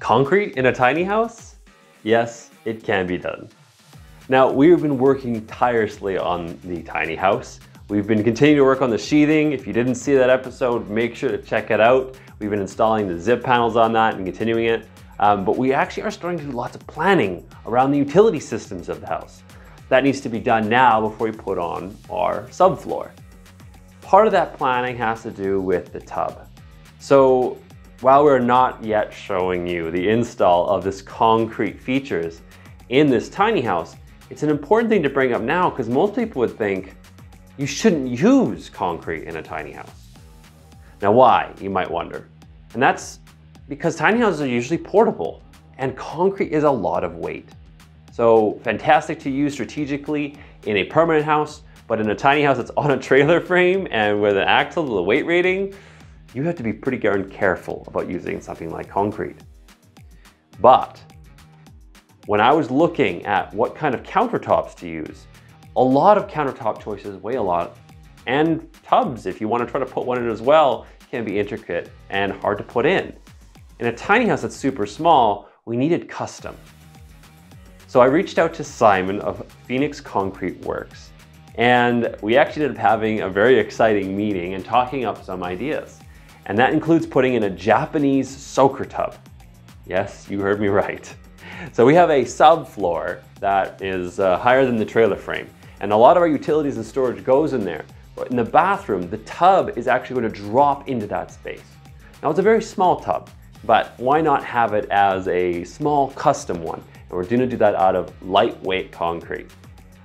Concrete in a tiny house? Yes, it can be done. Now, we've been working tirelessly on the tiny house. We've been continuing to work on the sheathing. If you didn't see that episode, make sure to check it out. We've been installing the zip panels on that and continuing it. But we actually are starting to do lots of planning around the utility systems of the house. That needs to be done now before we put on our subfloor. Part of that planning has to do with the tub. So while we're not yet showing you the install of this concrete features in this tiny house, it's an important thing to bring up now because most people would think you shouldn't use concrete in a tiny house. Now why, you might wonder. And that's because tiny houses are usually portable and concrete is a lot of weight. So fantastic to use strategically in a permanent house, but in a tiny house that's on a trailer frame and with an axle with a weight rating, you have to be pretty darn careful about using something like concrete. But when I was looking at what kind of countertops to use, a lot of countertop choices weigh a lot, and tubs, if you want to try to put one in as well, can be intricate and hard to put in. In a tiny house that's super small, we needed custom. So I reached out to Simon of Phoenix Concrete Works, and we actually ended up having a very exciting meeting and talking up some ideas. And that includes putting in a Japanese soaker tub. Yes, you heard me right. So we have a subfloor that is higher than the trailer frame, and a lot of our utilities and storage goes in there. But in the bathroom, the tub is actually going to drop into that space. Now it's a very small tub, but why not have it as a small custom one? And we're going to do that out of lightweight concrete.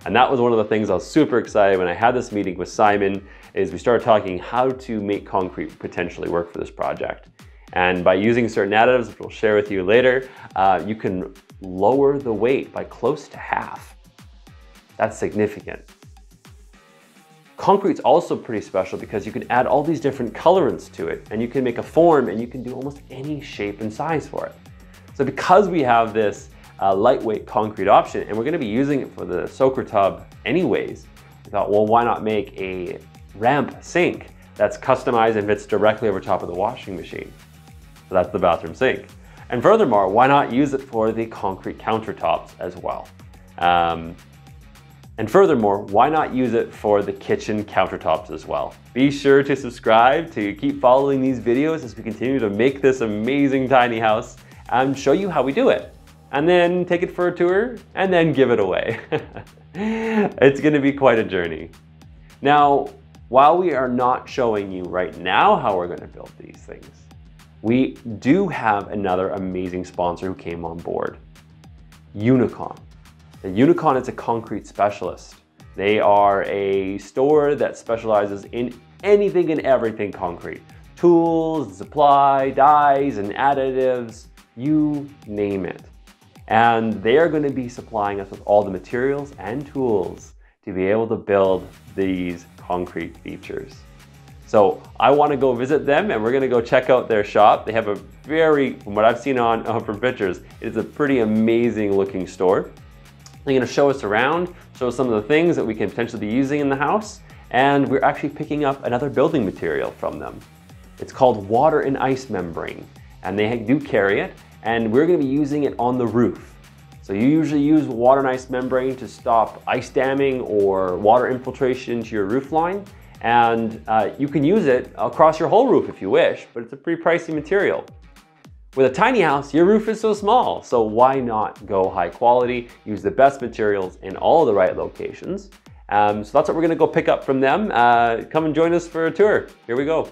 And that was one of the things I was super excited when I had this meeting with Simon, is we started talking how to make concrete potentially work for this project. And by using certain additives, which we'll share with you later, you can lower the weight by close to half. That's significant. Concrete's also pretty special because you can add all these different colorants to it, and you can make a form and you can do almost any shape and size for it. So because we have this lightweight concrete option, and we're going to be using it for the soaker tub anyways, we thought, well, why not make a ramp sink that's customized and fits directly over top of the washing machine? So that's the bathroom sink. And furthermore, why not use it for the concrete countertops as well? And furthermore, why not use it for the kitchen countertops as well? Be sure to subscribe to keep following these videos as we continue to make this amazing tiny house and show you how we do it. And then take it for a tour and then give it away. It's going to be quite a journey. Now, while we are not showing you right now how we're going to build these things, we do have another amazing sponsor who came on board, Unicon. The Unicon is a concrete specialist. They are a store that specializes in anything and everything concrete. Tools, supply, dyes, and additives, you name it. And they are going to be supplying us with all the materials and tools to be able to build these concrete features. So I want to go visit them, and we're going to go check out their shop. They have a very, from what I've seen from pictures, it is a pretty amazing looking store. They're going to show us around, show us some of the things that we can potentially be using in the house, and we're actually picking up another building material from them. It's called water and ice membrane, and they do carry it, and we're going to be using it on the roof. So you usually use water and ice membrane to stop ice damming or water infiltration into your roof line, and you can use it across your whole roof if you wish, but it's a pretty pricey material. With a tiny house, your roof is so small, so why not go high quality, use the best materials in all the right locations. So that's what we're gonna go pick up from them. Come and join us for a tour. Here we go.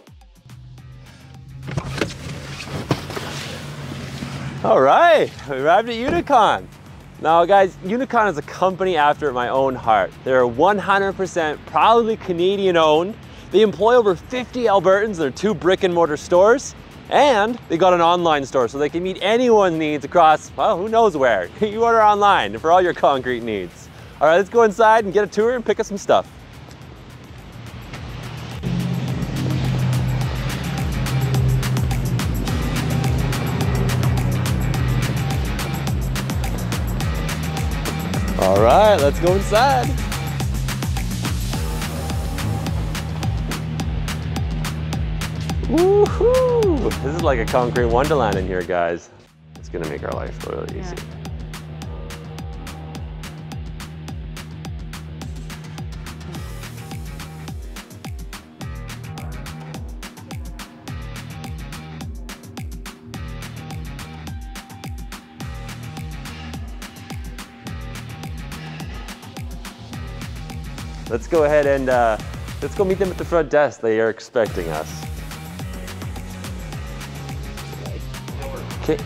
All right, we arrived at Unicon. Now guys, Unicon is a company after my own heart. They're 100% proudly Canadian owned. They employ over 50 Albertans. They're 2 brick and mortar stores. And they got an online store so they can meet anyone's needs across, well, who knows where. You order online for all your concrete needs. All right, let's go inside and get a tour and pick up some stuff. All right, let's go inside. Woohoo! This is like a concrete wonderland in here, guys. It's gonna make our life really easy. Let's go ahead and let's go meet them at the front desk. They are expecting us. Okay.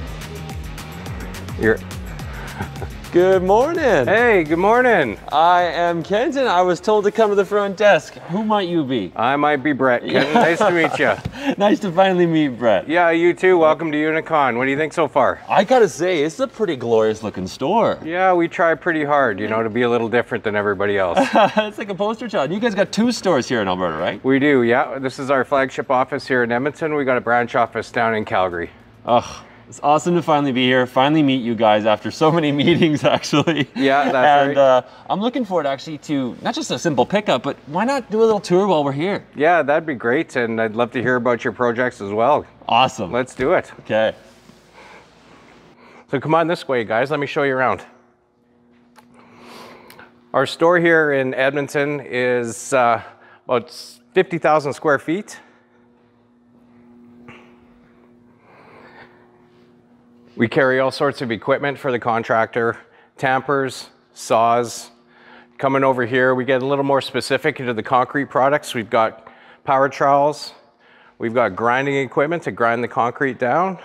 Good morning. Hey, good morning. I am Kenton. I was told to come to the front desk. Who might you be? I might be Brett. Kenton, nice to meet you. Nice to finally meet Brett. Yeah, you too. Welcome to Unicon. What do you think so far? I gotta say, it's a pretty glorious looking store. Yeah, we try pretty hard, you know, to be a little different than everybody else. It's like a poster child. You guys got 2 stores here in Alberta, right? We do, yeah. This is our flagship office here in Edmonton. We got a branch office down in Calgary. Oh, it's awesome to finally be here, finally meet you guys after so many meetings, actually. Yeah, that's right. I'm looking forward actually to not just a simple pickup, but why not do a little tour while we're here? Yeah, that'd be great, and I'd love to hear about your projects as well. Awesome. Let's do it. Okay. So come on this way, guys. Let me show you around. Our store here in Edmonton is about 50,000 square feet. We carry all sorts of equipment for the contractor, tampers, saws. Coming over here, we get a little more specific into the concrete products. We've got power trowels. We've got grinding equipment to grind the concrete down.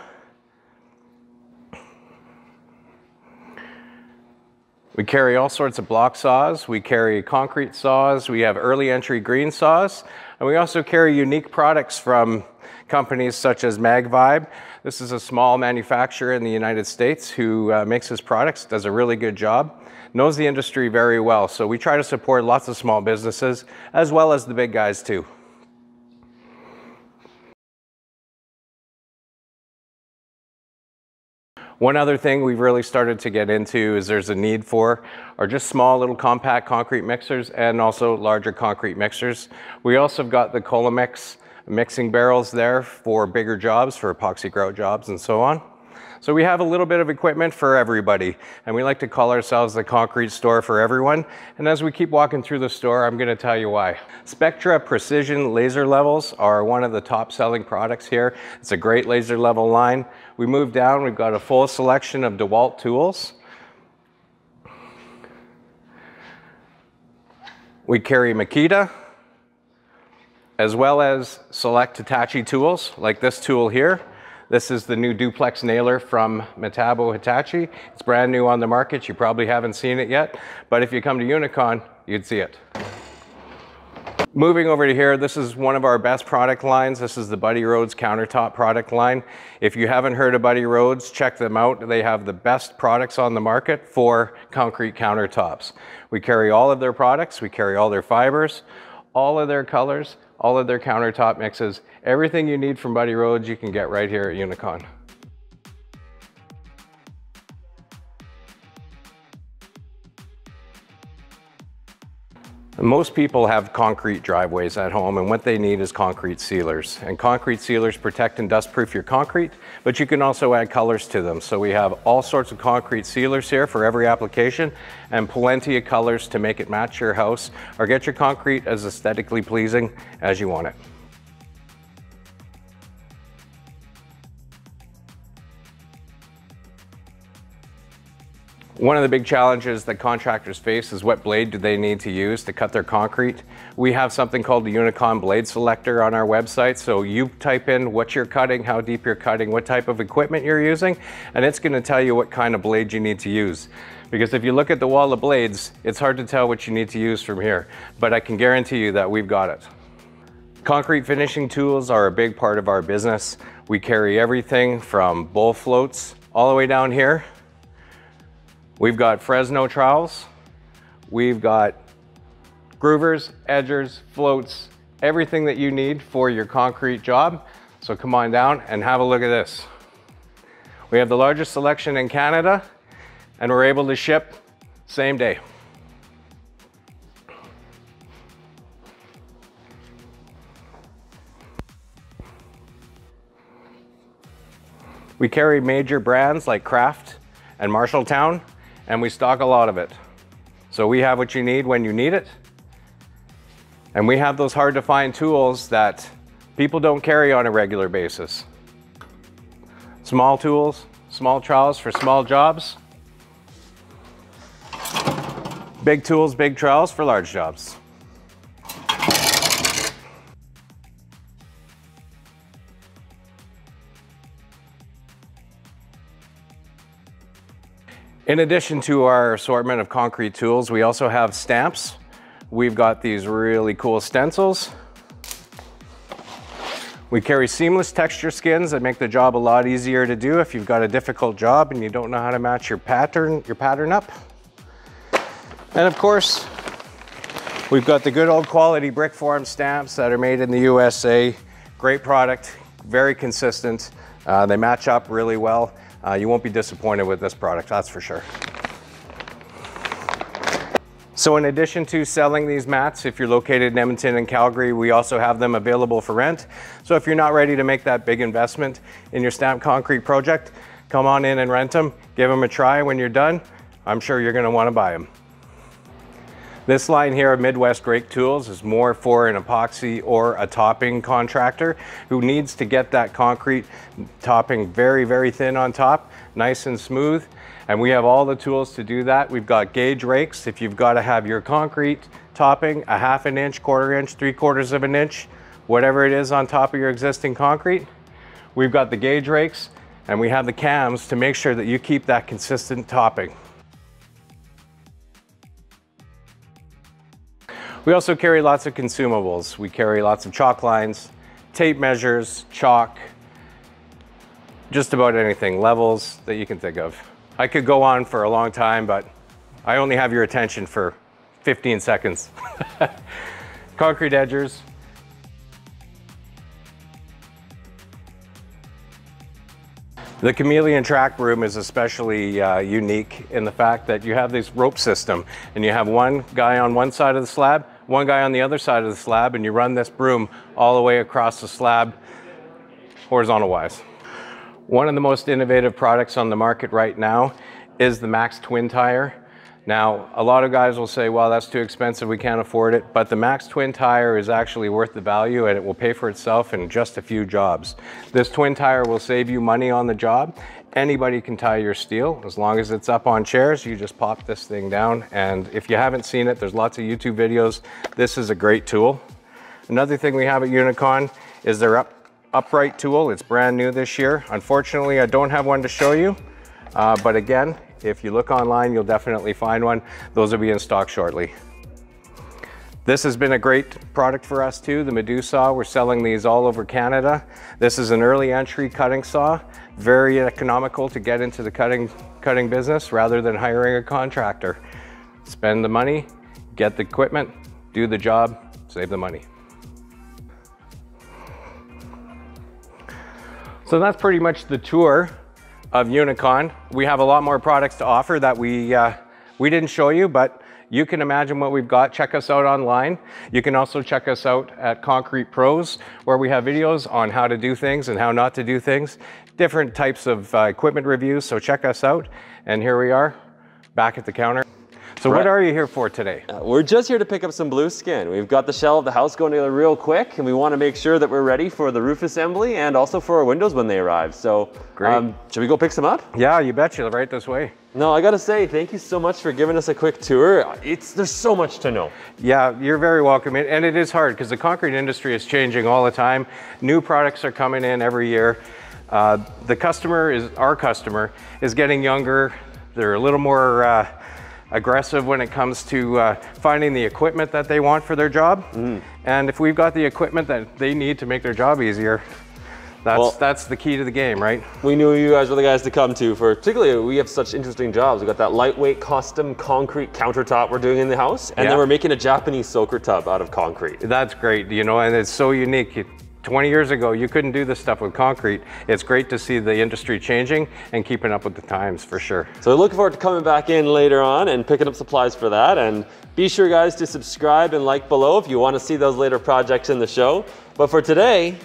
We carry all sorts of block saws. We carry concrete saws. We have early entry green saws. And we also carry unique products from companies such as MagVibe. This is a small manufacturer in the United States who makes his products, does a really good job, knows the industry very well. So we try to support lots of small businesses as well as the big guys too. One other thing we've really started to get into is there's a need for are just small little compact concrete mixers and also larger concrete mixers. We also have got the Colamix mixing barrels there for bigger jobs, for epoxy grout jobs and so on. So we have a little bit of equipment for everybody, and we like to call ourselves the concrete store for everyone. And as we keep walking through the store, I'm going to tell you why. Spectra Precision laser levels are one of the top selling products here. It's a great laser level line. We move down, we've got a full selection of DeWalt tools. We carry Makita, as well as select Hitachi tools, like this tool here. This is the new duplex nailer from Metabo Hitachi. It's brand new on the market. You probably haven't seen it yet, but if you come to Unicon, you'd see it. Moving over to here, this is one of our best product lines. This is the Buddy Rhodes countertop product line. If you haven't heard of Buddy Rhodes, check them out. They have the best products on the market for concrete countertops. We carry all of their products. We carry all their fibers, all of their colors, all of their countertop mixes. Everything you need from Buddy Rhodes, you can get right here at Unicon. Most people have concrete driveways at home, and what they need is concrete sealers. And concrete sealers protect and dust-proof your concrete, but you can also add colors to them. So we have all sorts of concrete sealers here for every application, and plenty of colors to make it match your house or get your concrete as aesthetically pleasing as you want it. One of the big challenges that contractors face is what blade do they need to use to cut their concrete. We have something called the Unicon blade selector on our website. So you type in what you're cutting, how deep you're cutting, what type of equipment you're using, and it's going to tell you what kind of blade you need to use. Because if you look at the wall of blades, it's hard to tell what you need to use from here, but I can guarantee you that we've got it. Concrete finishing tools are a big part of our business. We carry everything from bowl floats all the way down here. We've got Fresno trowels, we've got groovers, edgers, floats, everything that you need for your concrete job. So come on down and have a look at this. We have the largest selection in Canada, and we're able to ship same day. We carry major brands like Kraft and Marshalltown, and we stock a lot of it. So we have what you need when you need it. And we have those hard to find tools that people don't carry on a regular basis. Small tools, small trowels for small jobs. Big tools, big trowels for large jobs. In addition to our assortment of concrete tools, we also have stamps. We've got these really cool stencils. We carry seamless texture skins that make the job a lot easier to do if you've got a difficult job and you don't know how to match your pattern up. And of course, we've got the good old quality brick form stamps that are made in the USA. Great product, very consistent. They match up really well. You won't be disappointed with this product, that's for sure. So in addition to selling these mats, if you're located in Edmonton and Calgary, we also have them available for rent. So if you're not ready to make that big investment in your stamped concrete project, come on in and rent them, give them a try. When you're done, I'm sure you're gonna wanna buy them. This line here of Midwest Rake Tools is more for an epoxy or a topping contractor who needs to get that concrete topping very, very thin on top, nice and smooth. And we have all the tools to do that. We've got gauge rakes. If you've got to have your concrete topping a 1/2 inch, 1/4 inch, 3/4 of an inch, whatever it is on top of your existing concrete, we've got the gauge rakes and we have the cams to make sure that you keep that consistent topping. We also carry lots of consumables. We carry lots of chalk lines, tape measures, chalk, just about anything, levels that you can think of. I could go on for a long time, but I only have your attention for 15 seconds. Concrete edgers. The chameleon track broom is especially unique in the fact that you have this rope system and you have one guy on one side of the slab, one guy on the other side of the slab, and you run this broom all the way across the slab horizontal wise. One of the most innovative products on the market right now is the Max Twin Tire. Now, a lot of guys will say, well, that's too expensive, we can't afford it, but the Max Twin Tire is actually worth the value and it will pay for itself in just a few jobs. This twin tire will save you money on the job. Anybody can tie your steel. As long as it's up on chairs, you just pop this thing down. And if you haven't seen it, there's lots of YouTube videos. This is a great tool. Another thing we have at Unicon is their upright tool. It's brand new this year. Unfortunately, I don't have one to show you, but again, if you look online, you'll definitely find one. Those will be in stock shortly. This has been a great product for us too, the Medusa. We're selling these all over Canada. This is an early entry cutting saw, very economical to get into the cutting business rather than hiring a contractor. Spend the money, get the equipment, do the job, save the money. So that's pretty much the tour of Unicon. We have a lot more products to offer that we didn't show you, but you can imagine what we've got. Check us out online. You can also check us out at Concrete Pros, where we have videos on how to do things and how not to do things, different types of equipment reviews, so check us out. And here we are, back at the counter. So what are you here for today? We're just here to pick up some blue skin. We've got the shell of the house going together real quick, and we want to make sure that we're ready for the roof assembly and also for our windows when they arrive. So should we go pick some up? Yeah, you betcha, right this way. No, I gotta say, thank you so much for giving us a quick tour. There's so much to know. Yeah, you're very welcome. And it is hard because the concrete industry is changing all the time. New products are coming in every year. Our customer is getting younger. They're a little more aggressive when it comes to finding the equipment that they want for their job. And if we've got the equipment that they need to make their job easier, that's the key to the game, right? We knew you guys were the guys to come to, particularly we have such interesting jobs. We got that lightweight custom concrete countertop we're doing in the house, and then we're making a Japanese soaker tub out of concrete. That's great, you know, and it's so unique. 20 years ago, you couldn't do this stuff with concrete. It's great to see the industry changing and keeping up with the times, for sure. So looking forward to coming back in later on and picking up supplies for that. And be sure, guys, to subscribe and like below if you want to see those later projects in the show. But for today,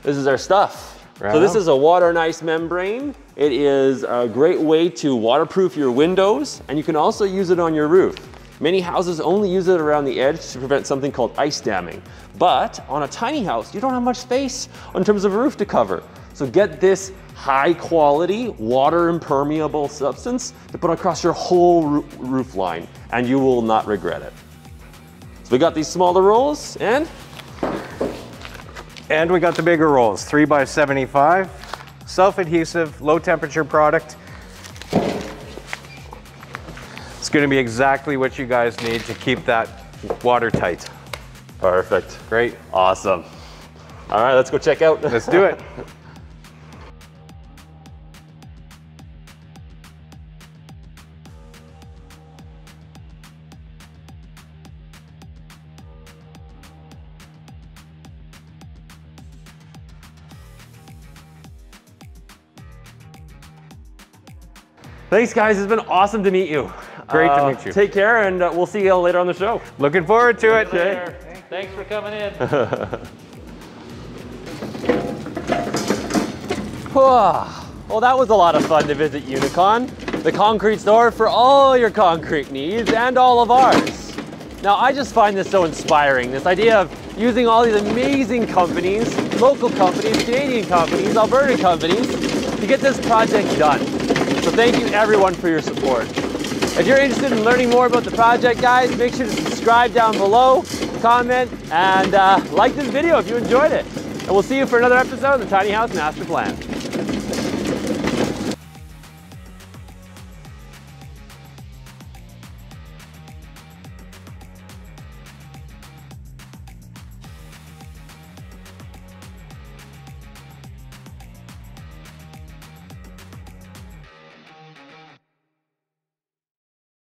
this is our stuff. Right So this on. is a water and ice membrane. It is a great way to waterproof your windows, and you can also use it on your roof. Many houses only use it around the edge to prevent something called ice damming. But on a tiny house, you don't have much space in terms of a roof to cover. So get this high quality, water impermeable substance to put across your whole roof line, and you will not regret it. So we got these smaller rolls, and we got the bigger rolls, 3x75, self-adhesive, low temperature product. It's gonna be exactly what you guys need to keep that watertight. perfect. Great. Awesome. All right, let's go check out. Let's do it. Thanks, guys. It's been awesome to meet you. Great to meet you. Take care, and we'll see you later on the show. Looking forward to it. Okay. Thanks for coming in. Well, that was a lot of fun to visit Unicon, the concrete store for all your concrete needs and all of ours. Now, I just find this so inspiring, this idea of using all these amazing companies, local companies, Canadian companies, Alberta companies, to get this project done. So thank you everyone for your support. If you're interested in learning more about the project, guys, make sure to subscribe down below, comment, and like this video if you enjoyed it. And we'll see you for another episode of the Tiny House Master Plan.